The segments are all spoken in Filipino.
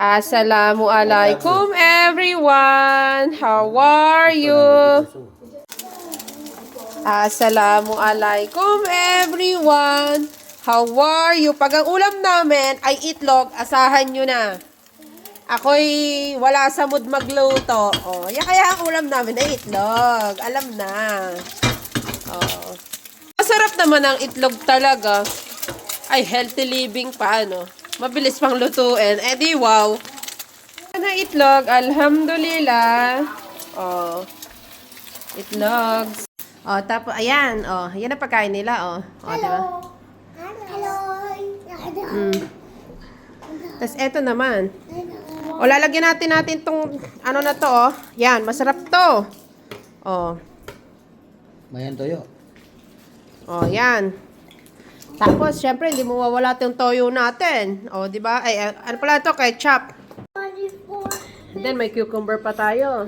Assalamualaikum everyone. How are you? Assalamualaikum everyone. How are you? Pag ang ulam namin ay itlog, asahan nyo na. Ako'y wala sa mood magluto. Oh, kaya ang ulam namin ay itlog. Alam na. Oh. Masarap naman ang itlog talaga. Ay, healthy living pa, ano. Mabilis pang lutuin. Eh di wow. Na itlog, alhamdulillah. Oh. Itlog. Oh, tapos ayan, oh, yan ang pagkain nila, oh. Oh, di ba? Hello. Tapos eto naman. O, lalagyan natin tong ano na to, oh. Yan, masarap to. Oh. Mayan toyo. Oh, yan. Tapos, syempre, hindi mo mawala yung toyo natin. O, di ba? Ay, ano pala ito? Ketchup. And then, may cucumber pa tayo.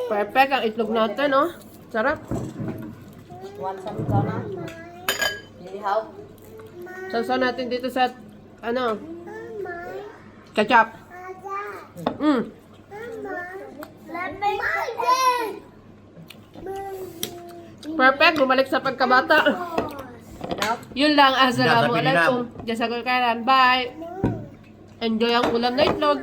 Perfect ang itlog natin, oh. Sarap. Want some Donna? Need help? Sausaw natin dito sa, ano, ketchup. Perfect. Bumalik sa pagkabata. Yun lang. Assalamualaikum. Jazakallah khairan. Bye. Enjoy ang ulam na itlog.